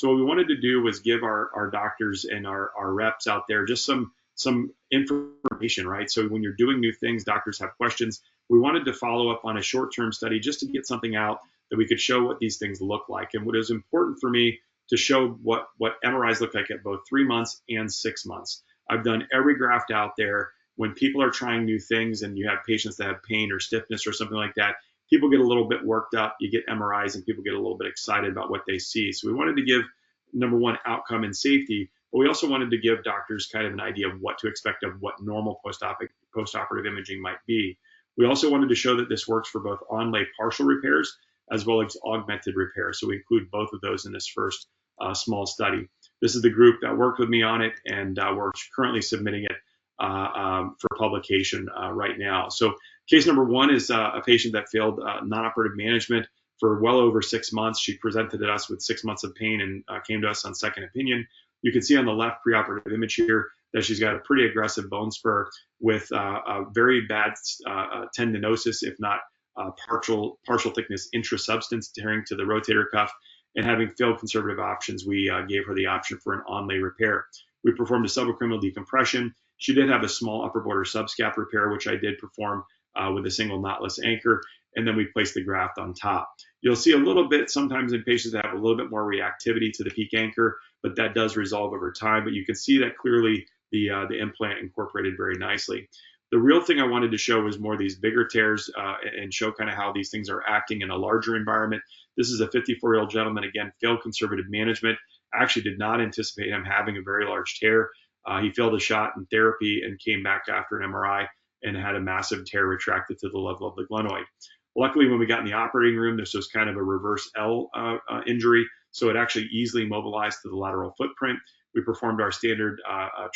So what we wanted to do was give our doctors and our reps out there just some information, right? So when you're doing new things, doctors have questions. We wanted to follow up on a short-term study just to get something out that we could show what these things look like. And what is important for me to show what MRIs look like at both 3 months and 6 months. I've done every graft out there. When people are trying new things and you have patients that have pain or stiffness or something like that, people get a little bit worked up. You get MRIs and people get a little bit excited about what they see. So we wanted to give, number one, outcome and safety, but we also wanted to give doctors kind of an idea of what to expect of what normal post-operative imaging might be. We also wanted to show that this works for both onlay partial repairs as well as augmented repairs. So we include both of those in this first small study. This is the group that worked with me on it, and we're currently submitting it for publication right now. So case number one is a patient that failed non-operative management for well over 6 months. She presented to us with 6 months of pain and came to us on second opinion. You can see on the left preoperative image here that she's got a pretty aggressive bone spur with a very bad tendinosis, if not partial thickness intrasubstance tearing to the rotator cuff. And having failed conservative options, we gave her the option for an onlay repair. We performed a subacromial decompression. She did have a small upper border subscap repair, which I did perform with a single knotless anchor, and then we placed the graft on top. You'll see a little bit sometimes in patients that have a little bit more reactivity to the peak anchor, but that does resolve over time. But you can see that clearly the implant incorporated very nicely. The real thing I wanted to show was more of these bigger tears and show kind of how these things are acting in a larger environment. This is a 54-year-old gentleman, again, failed conservative management. I actually did not anticipate him having a very large tear. He failed a shot in therapy and came back after an MRI and had a massive tear retracted to the level of the glenoid. Luckily, when we got in the operating room, this was kind of a reverse L injury, so it actually easily mobilized to the lateral footprint. We performed our standard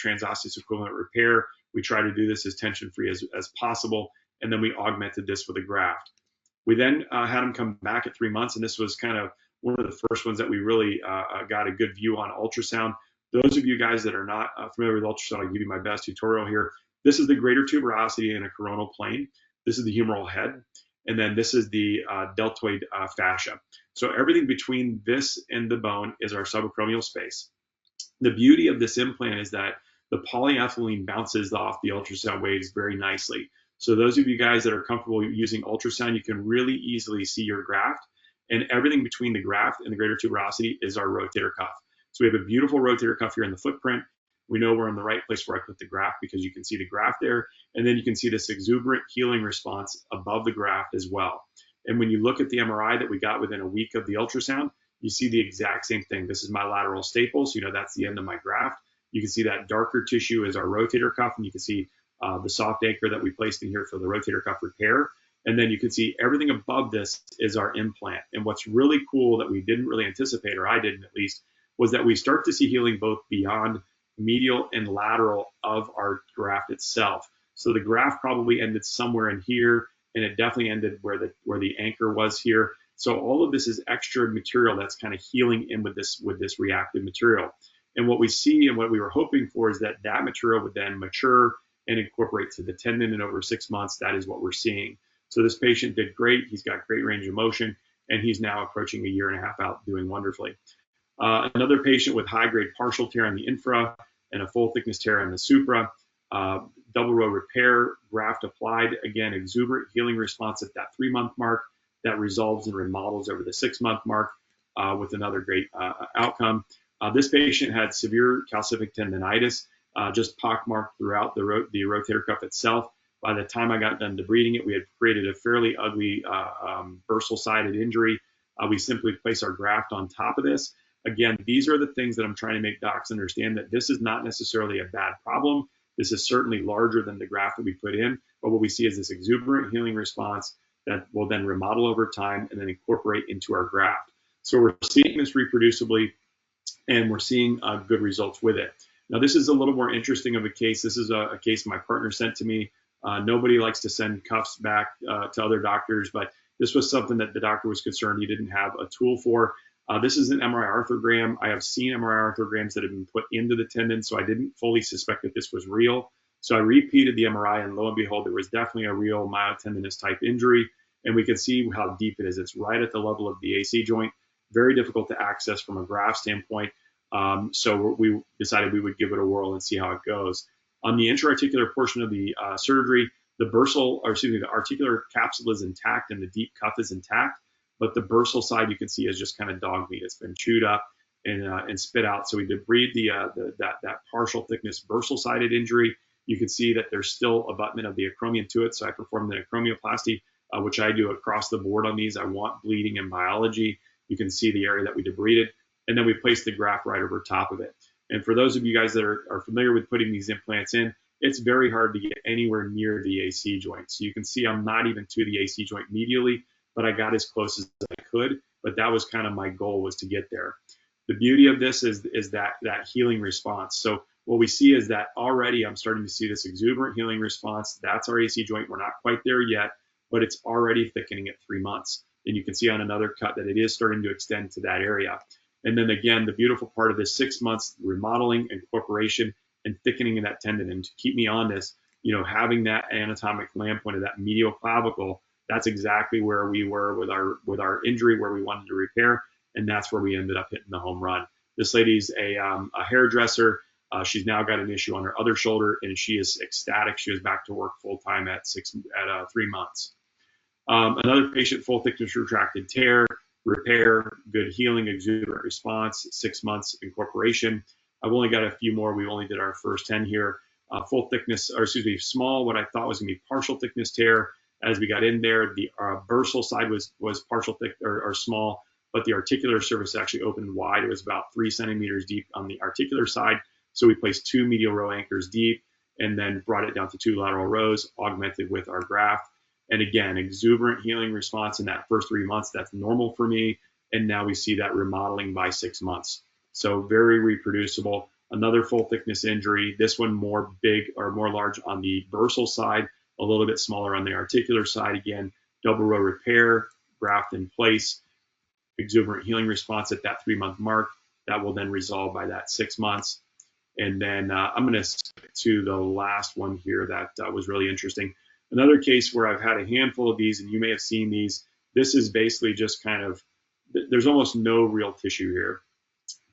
transosseous equivalent repair. We try to do this as tension-free as possible, and then we augmented this with a graft. We then had him come back at 3 months, and this was kind of one of the first ones that we really got a good view on ultrasound. Those of you guys that are not familiar with ultrasound, I'll give you my best tutorial here. This is the greater tuberosity in a coronal plane. This is the humeral head. And then this is the deltoid fascia. So everything between this and the bone is our subacromial space. The beauty of this implant is that the polyethylene bounces off the ultrasound waves very nicely. So those of you guys that are comfortable using ultrasound, you can really easily see your graft. And everything between the graft and the greater tuberosity is our rotator cuff. So we have a beautiful rotator cuff here in the footprint. We know we're in the right place where I put the graft because you can see the graft there. And then you can see this exuberant healing response above the graft as well. And when you look at the MRI that we got within a week of the ultrasound, you see the exact same thing. This is my lateral staple, so you know that's the end of my graft. You can see that darker tissue is our rotator cuff, and you can see the soft anchor that we placed in here for the rotator cuff repair. And then you can see everything above this is our implant. And what's really cool that we didn't really anticipate, or I didn't at least, was that we start to see healing both beyond medial and lateral of our graft itself. So the graft probably ended somewhere in here, and it definitely ended where the anchor was here. So all of this is extra material that's kind of healing in with this reactive material. And what we see and what we were hoping for is that that material would then mature and incorporate to the tendon in over 6 months. That is what we're seeing. So this patient did great. He's got great range of motion, and he's now approaching a year and a half out doing wonderfully. Another patient with high-grade partial tear on the infra and a full thickness tear on the supra. Double row repair, graft applied, again, exuberant healing response at that 3-month mark that resolves and remodels over the 6-month mark with another great outcome. This patient had severe calcific tendonitis, just pockmarked throughout the rotator cuff itself. By the time I got done debriding it, we had created a fairly ugly bursal-sided injury. We simply place our graft on top of this. Again, these are the things that I'm trying to make docs understand, that this is not necessarily a bad problem. This is certainly larger than the graft that we put in, but what we see is this exuberant healing response that will then remodel over time and then incorporate into our graft. So we're seeing this reproducibly, and we're seeing good results with it. Now, this is a little more interesting of a case. This is a case my partner sent to me. Nobody likes to send cuffs back to other doctors, but this was something that the doctor was concerned he didn't have a tool for. This is an MRI arthrogram. I have seen MRI arthrograms that have been put into the tendon, so I didn't fully suspect that this was real. So I repeated the MRI, and lo and behold, there was definitely a real myotendinous type injury, and we can see how deep it is. It's right at the level of the AC joint. very difficult to access from a graft standpoint. So we decided we would give it a whirl and see how it goes. On the intra-articular portion of the surgery, the articular capsule is intact and the deep cuff is intact, but the bursal side you can see is just kind of dog meat. It's been chewed up and spit out. So we debrided that partial thickness bursal sided injury. You can see that there's still abutment of the acromion to it. So I performed an acromioplasty, which I do across the board on these. I want bleeding in biology. You can see the area that we debrided, and then we placed the graft right over top of it. And for those of you guys that are familiar with putting these implants in, it's very hard to get anywhere near the AC joint. So you can see I'm not even to the AC joint medially, but I got as close as I could. But that was kind of my goal, was to get there. The beauty of this is that healing response. So what we see is that already I'm starting to see this exuberant healing response. That's our AC joint. We're not quite there yet, but it's already thickening at 3 months. And you can see on another cut that it is starting to extend to that area. And then again, the beautiful part of this 6 months remodeling, incorporation, and thickening of that tendon. And to keep me on this, having that anatomic land point of that medial clavicle, that's exactly where we were with our injury, where we wanted to repair. And that's where we ended up hitting the home run. This lady's a hairdresser. She's now got an issue on her other shoulder, and she is ecstatic. She was back to work full time at 3 months. Another patient, full thickness retracted tear, repair, good healing, exuberant response, 6 months incorporation. I've only got a few more. We only did our first 10 here. Full thickness, small, what I thought was going to be partial thickness tear. As we got in there, the bursal side was partial thick or small, but the articular surface actually opened wide. It was about 3 centimeters deep on the articular side. So we placed 2 medial row anchors deep and then brought it down to 2 lateral rows, augmented with our graft. And again, exuberant healing response in that first 3 months. That's normal for me. And now we see that remodeling by 6 months. So very reproducible. Another full thickness injury. This one more large on the bursal side, a little bit smaller on the articular side. Again, double row repair, graft in place, exuberant healing response at that 3 month mark. That will then resolve by that 6 months. And then I'm going to skip to the last one here that was really interesting. Another case where I've had a handful of these, and you may have seen these. This is basically just kind of, there's almost no real tissue here.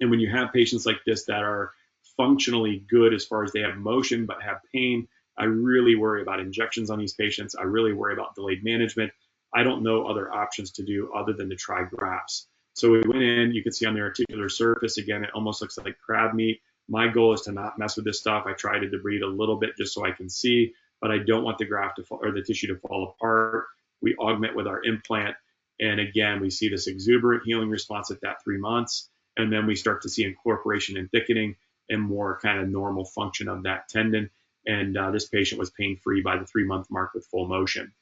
And when you have patients like this that are functionally good as far as they have motion but have pain, I really worry about injections on these patients. I really worry about delayed management. I don't know other options to do other than to try grafts. So we went in, you can see on the articular surface, again, it almost looks like crab meat. My goal is to not mess with this stuff. I try to debride a little bit just so I can see, but I don't want the graft to fall, or the tissue to fall apart. We augment with our implant. And again, we see this exuberant healing response at that 3 months. And then we start to see incorporation and thickening and more kind of normal function of that tendon. And this patient was pain-free by the 3 month mark with full motion.